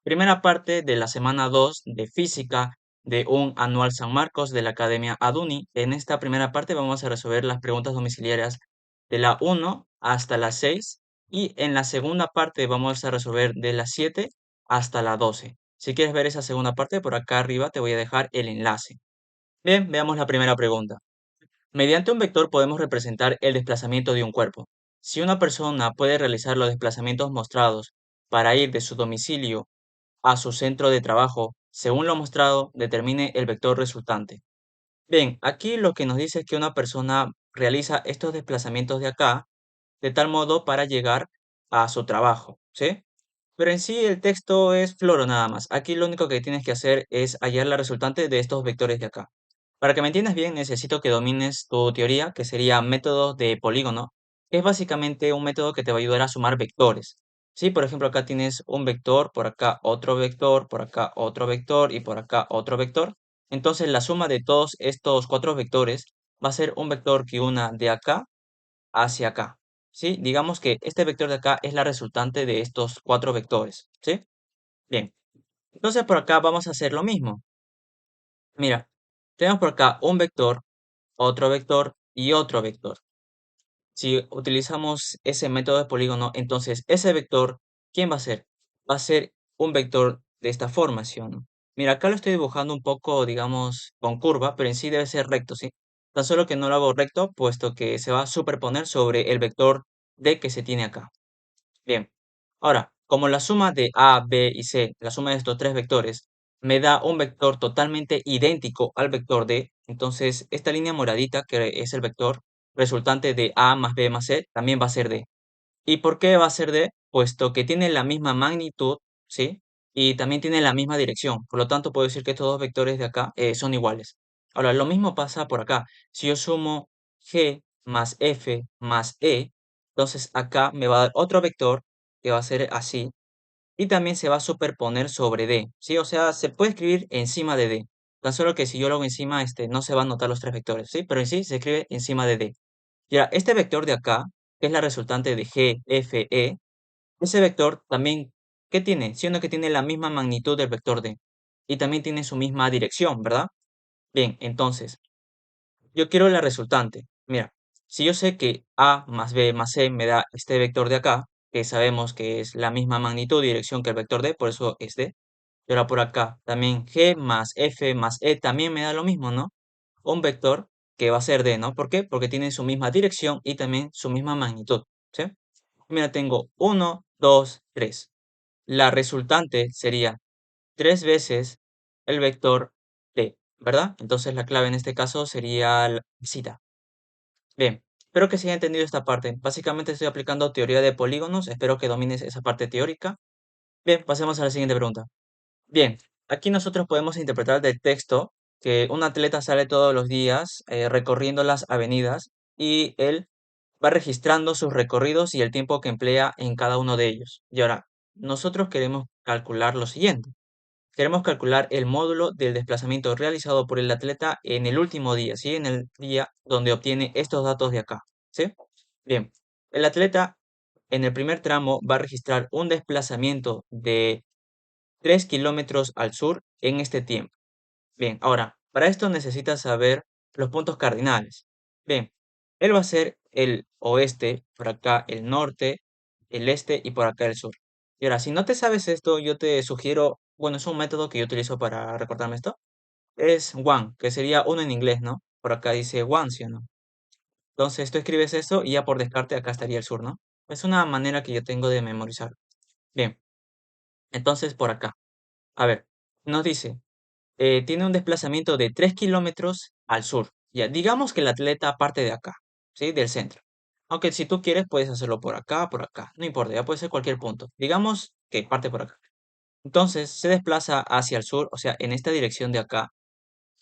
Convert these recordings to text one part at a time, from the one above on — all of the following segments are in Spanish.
Primera parte de la semana 2 de física de un anual San Marcos de la Academia Aduni. En esta primera parte vamos a resolver las preguntas domiciliarias de la 1 hasta la 6 y en la segunda parte vamos a resolver de la 7 hasta la 12. Si quieres ver esa segunda parte, por acá arriba te voy a dejar el enlace. Bien, veamos la primera pregunta. Mediante un vector podemos representar el desplazamiento de un cuerpo. Si una persona puede realizar los desplazamientos mostrados para ir de su domicilio a su centro de trabajo, según lo mostrado, determine el vector resultante. Bien, aquí lo que nos dice es que una persona realiza estos desplazamientos de acá, de tal modo para llegar a su trabajo, ¿sí? Pero en sí el texto es floro nada más. Aquí lo único que tienes que hacer es hallar la resultante de estos vectores de acá. Para que me entiendas bien, necesito que domines tu teoría, que sería método de polígono, que es básicamente un método que te va a ayudar a sumar vectores. Sí, por ejemplo, acá tienes un vector, por acá otro vector, por acá otro vector y por acá otro vector. Entonces la suma de todos estos cuatro vectores va a ser un vector que una de acá hacia acá, ¿sí? Digamos que este vector de acá es la resultante de estos cuatro vectores, ¿sí? Bien, entonces por acá vamos a hacer lo mismo. Mira, tenemos por acá un vector, otro vector y otro vector. Si utilizamos ese método de polígono, entonces ese vector, ¿quién va a ser? Va a ser un vector de esta forma, ¿sí o no? Mira, acá lo estoy dibujando un poco, digamos, con curva, pero en sí debe ser recto, ¿sí? Tan solo que no lo hago recto, puesto que se va a superponer sobre el vector D que se tiene acá. Bien, ahora, como la suma de A, B y C, la suma de estos tres vectores, me da un vector totalmente idéntico al vector D, entonces esta línea moradita, que es el vector resultante de A más B más C, también va a ser D. ¿Y por qué va a ser D? Puesto que tiene la misma magnitud, ¿sí? Y también tiene la misma dirección. Por lo tanto, puedo decir que estos dos vectores de acá son iguales. Ahora, lo mismo pasa por acá. Si yo sumo G más F más E, entonces acá me va a dar otro vector que va a ser así. Y también se va a superponer sobre D, ¿sí? O sea, se puede escribir encima de D. Tan solo que si yo lo hago encima, no se van a notar los tres vectores, ¿sí? Pero en sí se escribe encima de D. Y ahora, este vector de acá, que es la resultante de G, F, E, ese vector también, ¿qué tiene? Siendo que tiene la misma magnitud del vector D. Y también tiene su misma dirección, ¿verdad? Bien, entonces, yo quiero la resultante. Mira, si yo sé que A más B más C me da este vector de acá, que sabemos que es la misma magnitud y dirección que el vector D, por eso es D. Y ahora por acá, también G más F más E también me da lo mismo, ¿no? Un vector que va a ser D, ¿no? ¿Por qué? Porque tiene su misma dirección y también su misma magnitud, ¿sí? Mira, tengo 1, 2, 3. La resultante sería 3 veces el vector D, ¿verdad? Entonces la clave en este caso sería la cita. Bien, espero que se haya entendido esta parte. Básicamente estoy aplicando teoría de polígonos. Espero que domines esa parte teórica. Bien, pasemos a la siguiente pregunta. Bien, aquí nosotros podemos interpretar del texto que un atleta sale todos los días recorriendo las avenidas y él va registrando sus recorridos y el tiempo que emplea en cada uno de ellos. Y ahora, nosotros queremos calcular lo siguiente. Queremos calcular el módulo del desplazamiento realizado por el atleta en el último día, ¿sí? En el día donde obtiene estos datos de acá, ¿sí? Bien, el atleta en el primer tramo va a registrar un desplazamiento de 3 kilómetros al sur en este tiempo. Bien, ahora, para esto necesitas saber los puntos cardinales. Bien, él va a ser el oeste, por acá el norte, el este y por acá el sur. Y ahora, si no te sabes esto, yo te sugiero, bueno, es un método que yo utilizo para recordarme esto. Es one, que sería uno en inglés, ¿no? Por acá dice one, ¿sí o no? Entonces tú escribes eso y ya por descarte acá estaría el sur, ¿no? Es una manera que yo tengo de memorizar. Bien, entonces por acá. A ver, nos dice, tiene un desplazamiento de 3 kilómetros al sur. Ya, digamos que el atleta parte de acá, ¿sí? Del centro. Aunque si tú quieres, puedes hacerlo por acá. No importa, ya puede ser cualquier punto. Digamos que parte por acá. Entonces, se desplaza hacia el sur, o sea, en esta dirección de acá,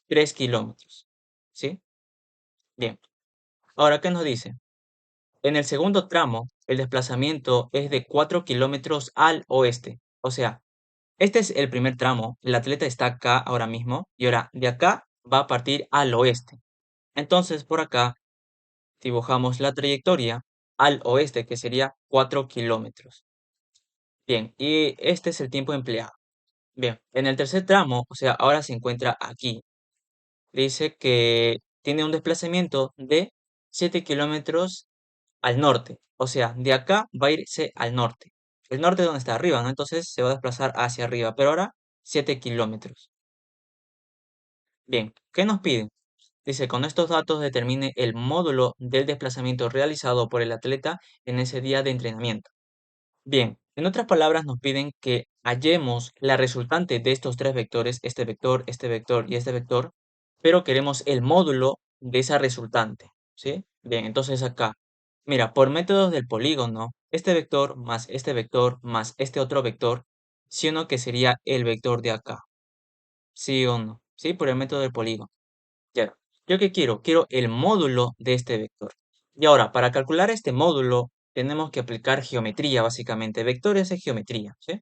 3 kilómetros. ¿Sí? Bien. Ahora, ¿qué nos dice? En el segundo tramo, el desplazamiento es de 4 kilómetros al oeste. O sea, este es el primer tramo. El atleta está acá ahora mismo y ahora de acá va a partir al oeste. Entonces, por acá dibujamos la trayectoria al oeste, que sería 4 kilómetros. Bien, y este es el tiempo empleado. Bien, en el tercer tramo, o sea, ahora se encuentra aquí. Dice que tiene un desplazamiento de 7 kilómetros al norte. O sea, de acá va a irse al norte. El norte es donde está arriba, ¿no? Entonces se va a desplazar hacia arriba, pero ahora 7 kilómetros. Bien, ¿qué nos piden? Dice, con estos datos determine el módulo del desplazamiento realizado por el atleta en ese día de entrenamiento. Bien, en otras palabras nos piden que hallemos la resultante de estos tres vectores, este vector y este vector, pero queremos el módulo de esa resultante, ¿sí? Bien, entonces acá, mira, por métodos del polígono, este vector más este otro vector, sí o no que sería el vector de acá, sí o no, ¿sí? Por el método del polígono. Ya. ¿Yo qué quiero? Quiero el módulo de este vector. Y ahora, para calcular este módulo, tenemos que aplicar geometría, básicamente. Vectores es geometría, ¿sí?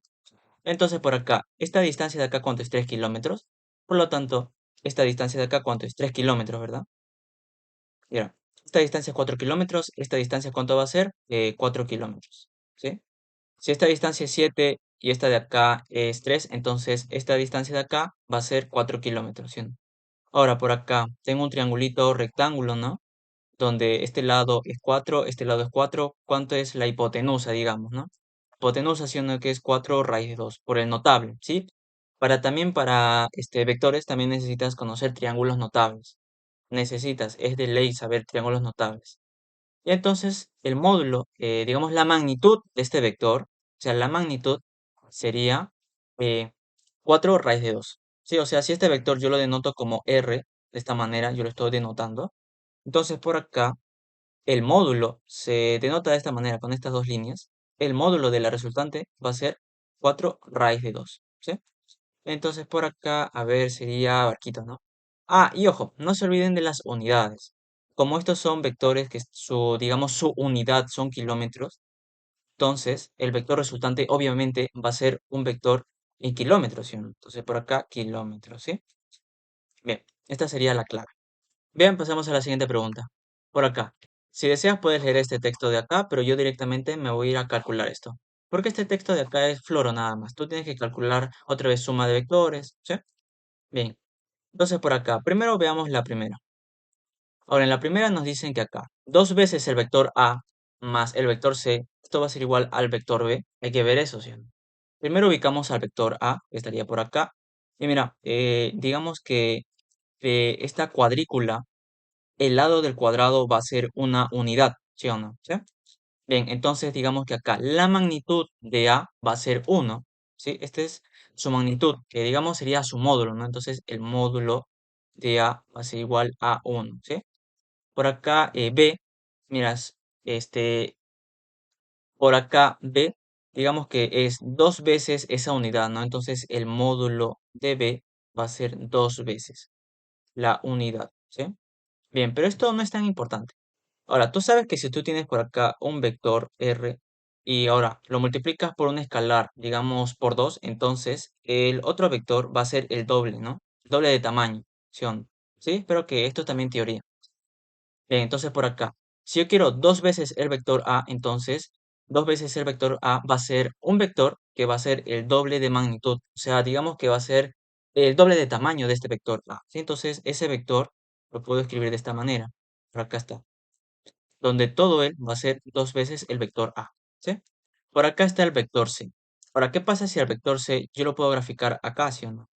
Entonces, por acá, esta distancia de acá, ¿cuánto es? 3 kilómetros. Por lo tanto, esta distancia de acá, ¿cuánto es? 3 kilómetros, ¿verdad? Mira, esta distancia es 4 kilómetros. Esta distancia, ¿cuánto va a ser? 4 kilómetros, ¿sí? Si esta distancia es 7 y esta de acá es 3, entonces esta distancia de acá va a ser 4 kilómetros, ¿sí? Ahora por acá tengo un triangulito rectángulo, ¿no? Donde este lado es 4, este lado es 4. ¿Cuánto es la hipotenusa, digamos, no? Hipotenusa, siendo que es 4 raíz de 2, por el notable, ¿sí? Para vectores también necesitas conocer triángulos notables. Necesitas, es de ley saber triángulos notables. Y entonces el módulo, digamos la magnitud de este vector, o sea, la magnitud sería 4 raíz de 2. ¿Sí? O sea, si este vector yo lo denoto como R, de esta manera yo lo estoy denotando, entonces por acá el módulo se denota de esta manera, con estas dos líneas. El módulo de la resultante va a ser 4 raíz de 2. ¿Sí? Entonces por acá, a ver, sería barquito, ¿no? Ah, y ojo, no se olviden de las unidades. Como estos son vectores que digamos, su unidad son kilómetros, entonces el vector resultante obviamente va a ser un vector en kilómetros, ¿sí o no? Entonces por acá, kilómetros, ¿sí? Bien, esta sería la clave. Bien, pasamos a la siguiente pregunta. Por acá. Si deseas puedes leer este texto de acá, pero yo directamente me voy a ir a calcular esto. Porque este texto de acá es floro nada más. Tú tienes que calcular otra vez suma de vectores, ¿sí? Bien, entonces por acá, primero veamos la primera. Ahora, en la primera nos dicen que acá, dos veces el vector A más el vector C, esto va a ser igual al vector B. Hay que ver eso, ¿sí? Primero ubicamos al vector A, que estaría por acá. Y mira, digamos que de esta cuadrícula, el lado del cuadrado va a ser una unidad, ¿sí o no? ¿Sí? Bien, entonces digamos que acá la magnitud de A va a ser 1, ¿sí? Esta es su magnitud, que digamos sería su módulo, ¿no? Entonces el módulo de A va a ser igual a 1, ¿sí? Por acá B, miras, este, por acá B, digamos que es dos veces esa unidad, ¿no? Entonces el módulo de B va a ser dos veces la unidad, ¿sí? Bien, pero esto no es tan importante. Ahora, tú sabes que si tú tienes por acá un vector R y ahora lo multiplicas por un escalar, digamos por 2, entonces el otro vector va a ser el doble, ¿no? El doble de tamaño, ¿sí? ¿Sí? Espero que esto es también teoría. Bien, entonces por acá, si yo quiero dos veces el vector A, entonces dos veces el vector A va a ser un vector que va a ser el doble de magnitud. O sea, digamos que va a ser el doble de tamaño de este vector A, ¿sí? Entonces ese vector lo puedo escribir de esta manera. Por acá está, donde todo él va a ser dos veces el vector A, ¿sí? Por acá está el vector C. Ahora, ¿qué pasa si el vector C yo lo puedo graficar acá, sí o no?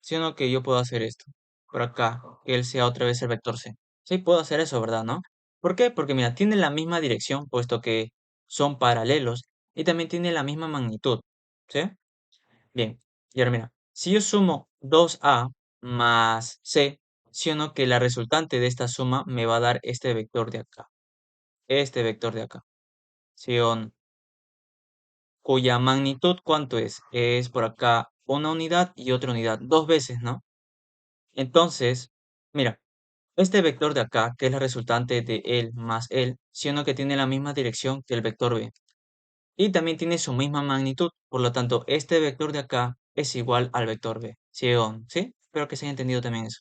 ¿Sí o no que yo puedo hacer esto? Por acá, que él sea otra vez el vector C. Sí, puedo hacer eso, ¿verdad? ¿No? ¿Por qué? Porque mira, tiene la misma dirección, puesto que son paralelos, y también tiene la misma magnitud, ¿sí? Bien, y ahora mira, si yo sumo 2A más C, ¿sí o no que la resultante de esta suma me va a dar este vector de acá? Este vector de acá, ¿sí o no? Cuya magnitud, ¿cuánto es? Es por acá una unidad y otra unidad, dos veces, ¿no? Entonces, mira, este vector de acá, que es la resultante de él más él, siendo que tiene la misma dirección que el vector B. Y también tiene su misma magnitud, por lo tanto, este vector de acá es igual al vector B. ¿Sí o no? ¿Sí? Espero que se haya entendido también eso.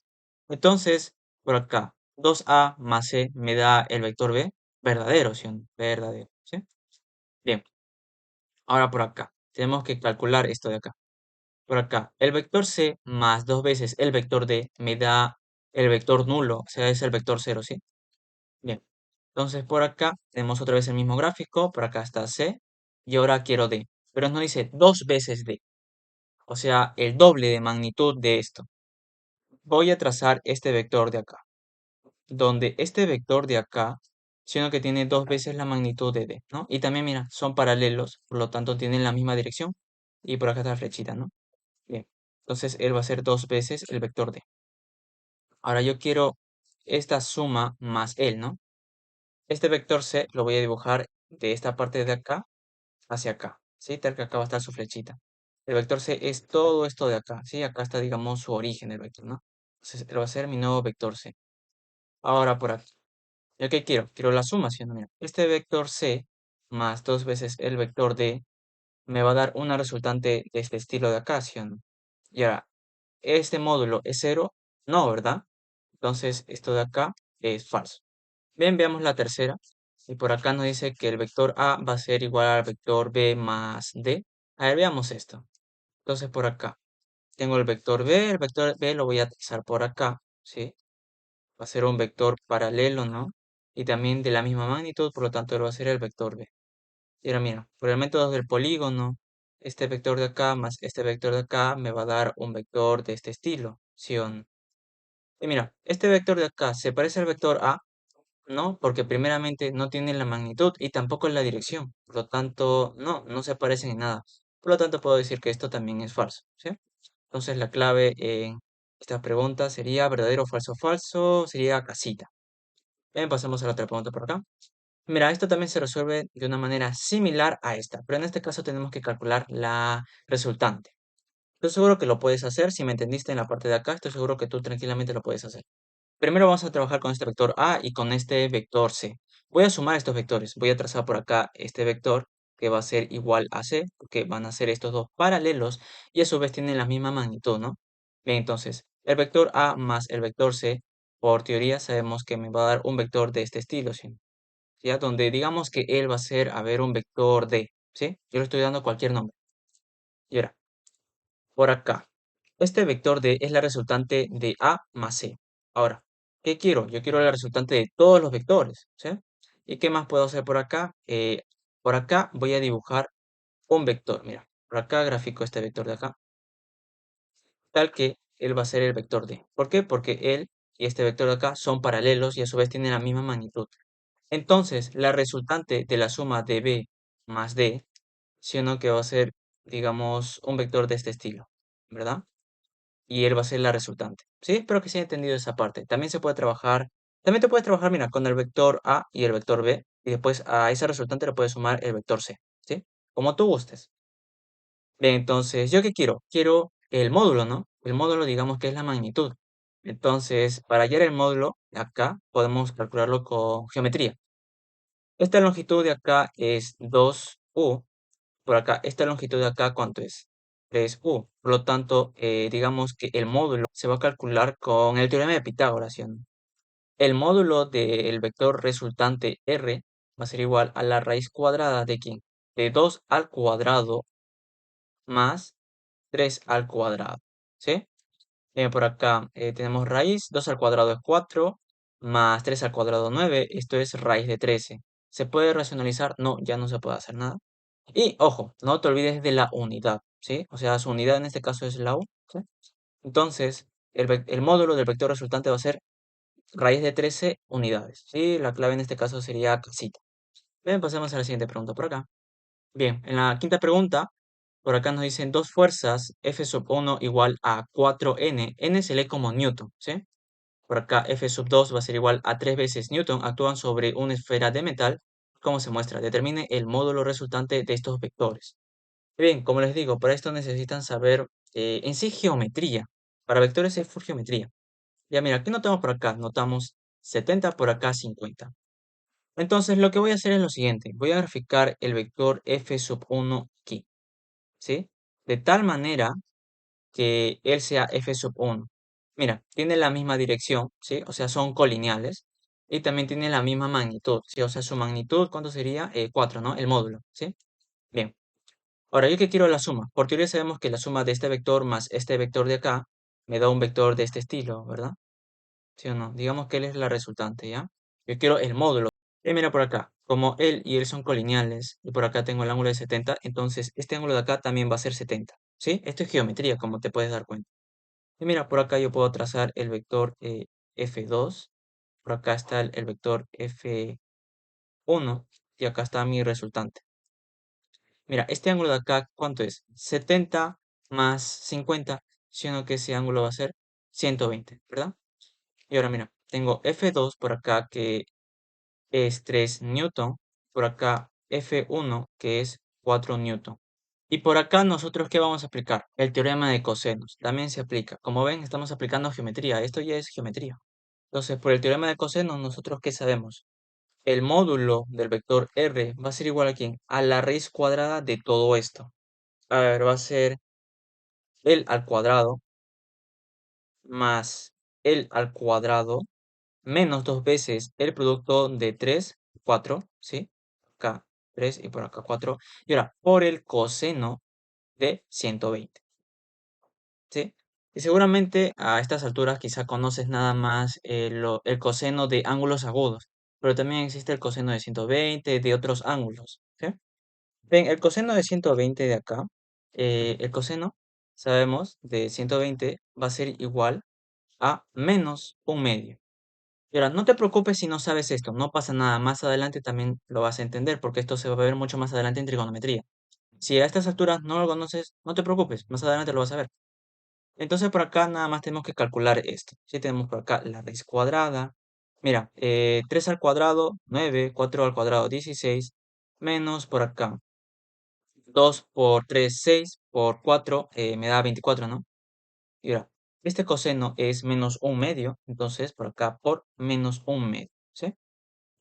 Entonces, por acá, 2A más C me da el vector B verdadero, ¿sí o no? Verdadero, ¿sí? Bien, ahora por acá, tenemos que calcular esto de acá. por acá, el vector C más 2 veces el vector D me da el vector nulo, o sea, es el vector 0, ¿sí? Bien, entonces por acá tenemos otra vez el mismo gráfico, por acá está C, y ahora quiero D, pero nos dice 2 veces D, o sea, el doble de magnitud de esto. Voy a trazar este vector de acá, donde este vector de acá, sino que tiene 2 veces la magnitud de D, ¿no? Y también, mira, son paralelos, por lo tanto tienen la misma dirección, y por acá está la flechita, ¿no? Bien, entonces él va a ser 2 veces el vector D. Ahora yo quiero esta suma más él, ¿no? Este vector C lo voy a dibujar de esta parte de acá hacia acá, ¿sí? Tal que acá va a estar su flechita. El vector C es todo esto de acá, ¿sí? Acá está, digamos, su origen del vector, ¿no? Entonces, él va a ser mi nuevo vector C. Ahora por aquí. ¿Yo qué quiero? Quiero la suma, ¿sí o no? Mira, este vector C más 2 veces el vector D me va a dar una resultante de este estilo de acá, ¿sí o no? Y ahora, ¿este módulo es 0? No, ¿verdad? Entonces, esto de acá es falso. Bien, veamos la tercera. Y por acá nos dice que el vector A va a ser igual al vector B más D. A ver, veamos esto. Entonces, por acá tengo el vector B lo voy a trazar por acá, ¿sí? Va a ser un vector paralelo, ¿no? Y también de la misma magnitud, por lo tanto, él va a ser el vector B. Y ahora mira, por el método del polígono, este vector de acá más este vector de acá me va a dar un vector de este estilo, ¿sí o no? Y mira, este vector de acá se parece al vector A, no, porque primeramente no tiene la magnitud y tampoco la dirección. Por lo tanto, no se parecen en nada. Por lo tanto, puedo decir que esto también es falso, ¿sí? Entonces, la clave en esta pregunta sería verdadero, falso, falso, sería casita. Bien, pasamos a la otra pregunta por acá. Mira, esto también se resuelve de una manera similar a esta, pero en este caso tenemos que calcular la resultante. Estoy seguro que lo puedes hacer. Si me entendiste en la parte de acá, estoy seguro que tú tranquilamente lo puedes hacer. Primero vamos a trabajar con este vector A y con este vector C. Voy a sumar estos vectores. Voy a trazar por acá este vector que va a ser igual a C, porque van a ser estos dos paralelos y a su vez tienen la misma magnitud, ¿no? Bien, entonces, el vector A más el vector C, por teoría sabemos que me va a dar un vector de este estilo, ¿sí? ¿Ya? Donde digamos que él va a ser, a ver, un vector D, ¿sí? Yo le estoy dando cualquier nombre. Y ahora, por acá. Este vector D es la resultante de A más C. Ahora, ¿qué quiero? Yo quiero la resultante de todos los vectores, ¿sí? ¿Y qué más puedo hacer por acá? Por acá voy a dibujar un vector. Mira, por acá grafico este vector de acá, tal que él va a ser el vector D. ¿Por qué? Porque él y este vector de acá son paralelos y a su vez tienen la misma magnitud. Entonces, la resultante de la suma de B más D, ¿sí o no? Que va a ser, digamos, un vector de este estilo, ¿verdad? Y él va a ser la resultante. ¿Sí? Espero que se haya entendido esa parte. También se puede trabajar, también te puedes trabajar, mira, con el vector A y el vector B, y después a esa resultante le puedes sumar el vector C, ¿sí? Como tú gustes. Bien, entonces, ¿yo qué quiero? Quiero el módulo, ¿no? El módulo, digamos que es la magnitud. Entonces, para hallar el módulo, acá podemos calcularlo con geometría. Esta longitud de acá es 2u. Por acá, esta longitud de acá, ¿cuánto es? 3u. Por lo tanto, digamos que el módulo se va a calcular con el teorema de Pitágoras, ¿sí o no? El módulo del vector resultante r va a ser igual a la raíz cuadrada de ¿quién? De 2 al cuadrado más 3 al cuadrado, ¿sí? Por acá tenemos raíz, 2 al cuadrado es 4, más 3 al cuadrado 9, esto es raíz de 13. ¿Se puede racionalizar? No, ya no se puede hacer nada. Y ojo, no te olvides de la unidad, ¿sí? O sea, su unidad en este caso es la u, ¿sí? Entonces, el módulo del vector resultante va a ser raíz de 13 unidades, ¿sí? La clave en este caso sería casita. Bien, pasemos a la siguiente pregunta por acá. Bien, en la quinta pregunta, por acá nos dicen dos fuerzas F sub 1 igual a 4N. N se lee como Newton, ¿sí? Por acá F sub 2 va a ser igual a 3 veces Newton. Actúan sobre una esfera de metal. ¿Cómo se muestra? Determine el módulo resultante de estos vectores. Bien, como les digo, para esto necesitan saber en sí geometría. Para vectores es full geometría. Ya mira, ¿qué notamos por acá? Notamos 70, por acá 50. Entonces lo que voy a hacer es lo siguiente. Voy a graficar el vector f sub 1 aquí, ¿sí? De tal manera que él sea f sub 1. Mira, tiene la misma dirección, ¿sí? O sea, son colineales. Y también tiene la misma magnitud, ¿sí? O sea, su magnitud, ¿cuánto sería? 4, ¿no? El módulo, ¿sí? Bien. Ahora, yo que quiero la suma. Por teoría sabemos que la suma de este vector más este vector de acá me da un vector de este estilo, ¿verdad? ¿Sí o no? Digamos que él es la resultante, ¿ya? Yo quiero el módulo. Y mira por acá, como él y él son colineales, y por acá tengo el ángulo de 70, entonces este ángulo de acá también va a ser 70, ¿sí? Esto es geometría, como te puedes dar cuenta. Y mira, por acá yo puedo trazar el vector F2, por acá está el vector F1, y acá está mi resultante. Mira, este ángulo de acá, ¿cuánto es? 70 más 50, siendo que ese ángulo va a ser 120, ¿verdad? Y ahora mira, tengo F2 por acá que es 3 newton, por acá F1 que es 4 newton. Y por acá nosotros, ¿qué vamos a aplicar? El teorema de cosenos, también se aplica. Como ven, estamos aplicando geometría, esto ya es geometría. Entonces, por el teorema de cosenos, ¿nosotros qué sabemos? El módulo del vector R va a ser igual a ¿quién? A la raíz cuadrada de todo esto. A ver, va a ser el al cuadrado más el al cuadrado menos dos veces el producto de 3, 4, ¿sí? Acá 3 y por acá 4. Y ahora, por el coseno de 120, ¿sí? Y seguramente a estas alturas quizá conoces nada más el coseno de ángulos agudos, pero también existe el coseno de 120 de otros ángulos, ¿sí? Ven, el coseno de 120 de acá, el coseno, sabemos, de 120 va a ser igual a menos un medio. Y ahora, no te preocupes si no sabes esto, no pasa nada, más adelante también lo vas a entender, porque esto se va a ver mucho más adelante en trigonometría. Si a estas alturas no lo conoces, no te preocupes, más adelante lo vas a ver. Entonces por acá nada más tenemos que calcular esto. Si tenemos por acá la raíz cuadrada, mira, 3 al cuadrado, 9, 4 al cuadrado, 16, menos por acá, 2 por 3, 6, por 4, me da 24, ¿no? Y ahora, este coseno es menos un medio, entonces por acá por menos un medio, ¿sí?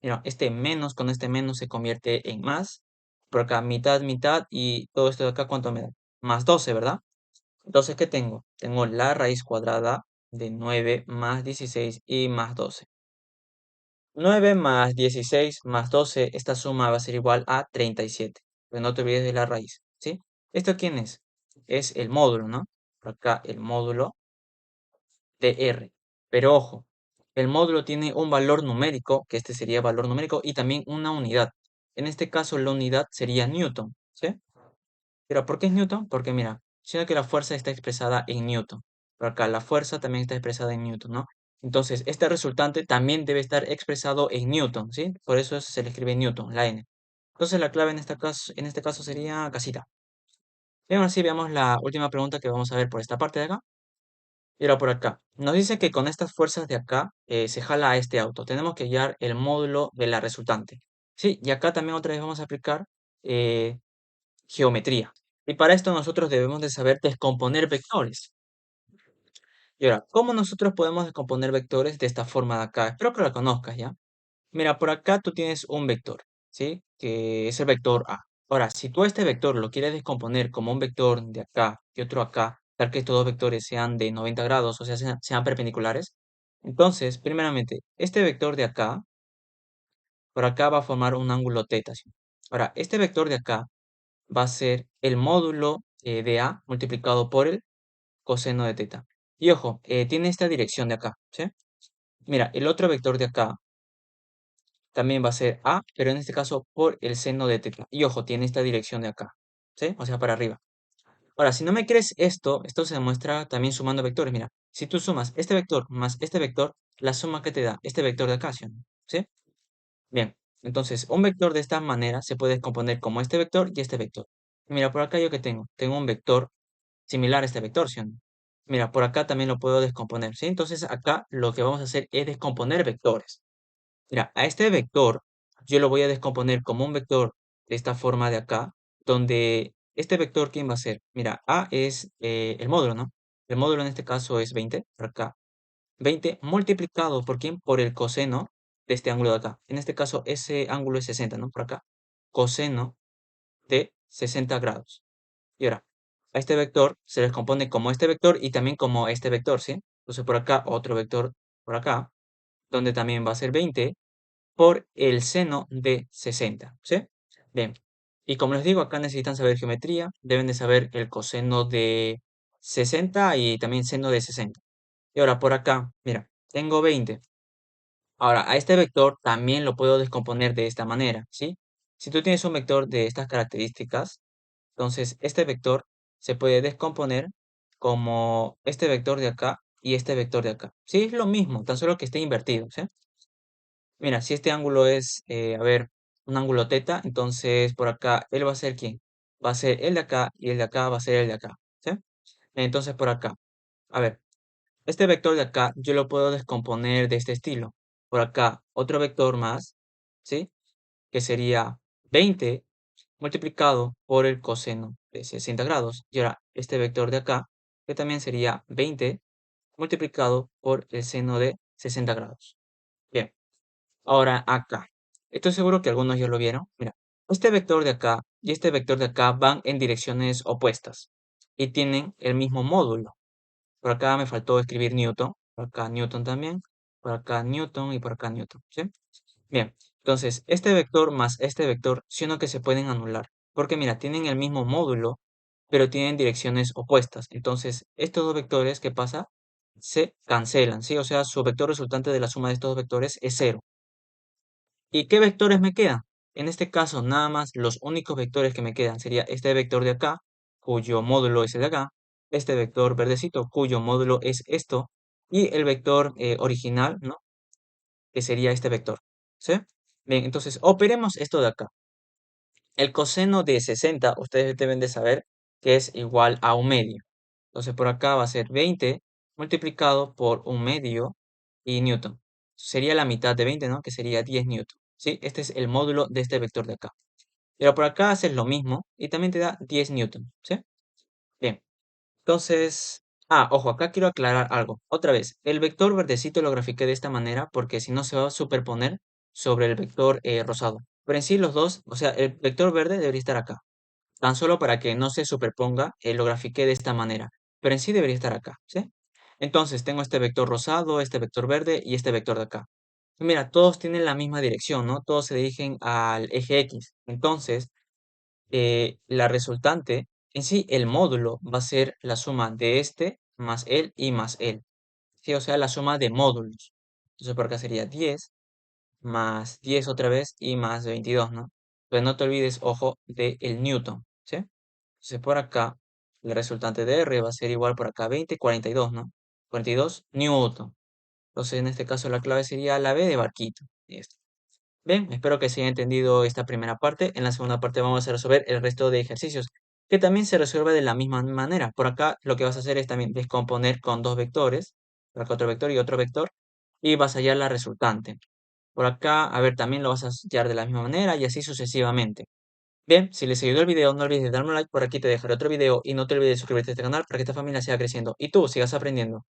Mira, este menos con este menos se convierte en más. Por acá mitad, mitad y todo esto de acá, ¿cuánto me da? Más 12, ¿verdad? Entonces, ¿qué tengo? Tengo la raíz cuadrada de 9 más 16 y más 12. 9 más 16 más 12, esta suma va a ser igual a 37. Pero no te olvides de la raíz, ¿sí? ¿Esto quién es? Es el módulo, ¿no? Por acá el módulo de R. Pero ojo, el módulo tiene un valor numérico, que este sería valor numérico, y también una unidad. En este caso, la unidad sería Newton, ¿sí? Pero ¿por qué es Newton? Porque mira, siendo que la fuerza está expresada en Newton. Por acá la fuerza también está expresada en Newton, ¿no? Entonces, este resultante también debe estar expresado en Newton, ¿sí? Por eso se le escribe Newton, la N. Entonces, la clave en este caso sería casita. Bien, ahora sí veamos la última pregunta que vamos a ver por esta parte de acá. Y ahora por acá. Nos dice que con estas fuerzas de acá se jala a este auto. Tenemos que hallar el módulo de la resultante. Sí, y acá también otra vez vamos a aplicar eh, geometría. Y para esto nosotros debemos de saber descomponer vectores. Y ahora, ¿cómo nosotros podemos descomponer vectores de esta forma de acá? Espero que la conozcas, ¿ya? Mira, por acá tú tienes un vector, ¿sí? Que es el vector A. Ahora, si tú este vector lo quieres descomponer como un vector de acá y otro acá, tal que estos dos vectores sean de 90 grados, o sea, sean perpendiculares, entonces, primeramente, este vector de acá, por acá va a formar un ángulo teta, ¿sí? Ahora, este vector de acá va a ser el módulo de A multiplicado por el coseno de teta. Y ojo, tiene esta dirección de acá, ¿sí? Mira, el otro vector de acá también va a ser A, pero en este caso por el seno de teta. Y ojo, tiene esta dirección de acá, ¿sí? O sea, para arriba. Ahora, si no me crees esto, esto se demuestra también sumando vectores. Mira, si tú sumas este vector más este vector, la suma que te da este vector de acá, ¿sí? ¿Sí? Bien, entonces un vector de esta manera se puede descomponer como este vector y este vector. Mira, por acá yo que tengo, tengo un vector similar a este vector, ¿sí? Mira, por acá también lo puedo descomponer, ¿sí? Entonces acá lo que vamos a hacer es descomponer vectores. Mira, a este vector yo lo voy a descomponer como un vector de esta forma de acá, donde este vector, ¿quién va a ser? Mira, A es el módulo, ¿no? El módulo en este caso es 20, por acá. 20 multiplicado por quién? Por el coseno de este ángulo de acá. En este caso, ese ángulo es 60, ¿no? Por acá. Coseno de 60 grados. Y ahora, a este vector se les compone como este vector y también como este vector, ¿sí? Entonces por acá, otro vector por acá, donde también va a ser 20 por el seno de 60, ¿sí? Bien. Y como les digo, acá necesitan saber geometría, deben de saber el coseno de 60 y también seno de 60. Y ahora por acá, mira, tengo 20. Ahora, a este vector también lo puedo descomponer de esta manera, ¿sí? Si tú tienes un vector de estas características, entonces este vector se puede descomponer como este vector de acá y este vector de acá. Sí, es lo mismo, tan solo que esté invertido, ¿sí? Mira, si este ángulo es, a ver, un ángulo teta, entonces por acá, ¿él va a ser quién? Va a ser el de acá y el de acá va a ser el de acá, ¿sí? Entonces por acá, a ver, este vector de acá yo lo puedo descomponer de este estilo. Por acá, otro vector más, ¿sí? Que sería 20 multiplicado por el coseno de 60 grados. Y ahora, este vector de acá, que también sería 20 multiplicado por el seno de 60 grados. Bien. Ahora acá. Estoy seguro que algunos ya lo vieron. Mira, este vector de acá y este vector de acá van en direcciones opuestas y tienen el mismo módulo. Por acá me faltó escribir Newton, por acá Newton también, por acá Newton y por acá Newton, ¿sí? Bien, entonces este vector más este vector, sí o no que se pueden anular, porque mira, tienen el mismo módulo, pero tienen direcciones opuestas. Entonces, estos dos vectores, ¿qué pasa? Se cancelan, ¿sí? O sea, su vector resultante de la suma de estos dos vectores es cero. ¿Y qué vectores me quedan? En este caso, nada más los únicos vectores que me quedan sería este vector de acá, cuyo módulo es el de acá, este vector verdecito, cuyo módulo es esto, y el vector original, ¿no? Que sería este vector, ¿sí? Bien, entonces, operemos esto de acá. El coseno de 60, ustedes deben de saber que es igual a un medio. Entonces, por acá va a ser 20 multiplicado por un medio y newton. Sería la mitad de 20, ¿no? Que sería 10 newton. ¿Sí? Este es el módulo de este vector de acá. Pero por acá haces lo mismo y también te da 10 newton. ¿Sí? Bien. Entonces, ojo, acá quiero aclarar algo. Otra vez, el vector verdecito lo grafiqué de esta manera porque si no se va a superponer sobre el vector rosado. Pero en sí los dos, o sea, el vector verde debería estar acá. Tan solo para que no se superponga, lo grafiqué de esta manera. Pero en sí debería estar acá, ¿sí? Entonces tengo este vector rosado, este vector verde y este vector de acá. Mira, todos tienen la misma dirección, ¿no? Todos se dirigen al eje X. Entonces, la resultante, en sí, el módulo va a ser la suma de este más él y más él. ¿Sí? O sea, la suma de módulos. Entonces, por acá sería 10 más 10 otra vez y más 22, ¿no? Pero no te olvides, ojo, de el newton, ¿sí? Entonces, por acá, el resultante de R va a ser igual por acá 20, 42, ¿no? 42 newton. Entonces, en este caso, la clave sería la B de barquito. Listo. Bien, espero que se haya entendido esta primera parte. En la segunda parte vamos a resolver el resto de ejercicios, que también se resuelve de la misma manera. Por acá lo que vas a hacer es también descomponer con dos vectores, por acá otro vector y otro vector, y vas a hallar la resultante. Por acá, a ver, también lo vas a hallar de la misma manera y así sucesivamente. Bien, si les ayudó el video, no olvides de darme un like, por aquí te dejaré otro video y no te olvides de suscribirte a este canal para que esta familia siga creciendo y tú sigas aprendiendo.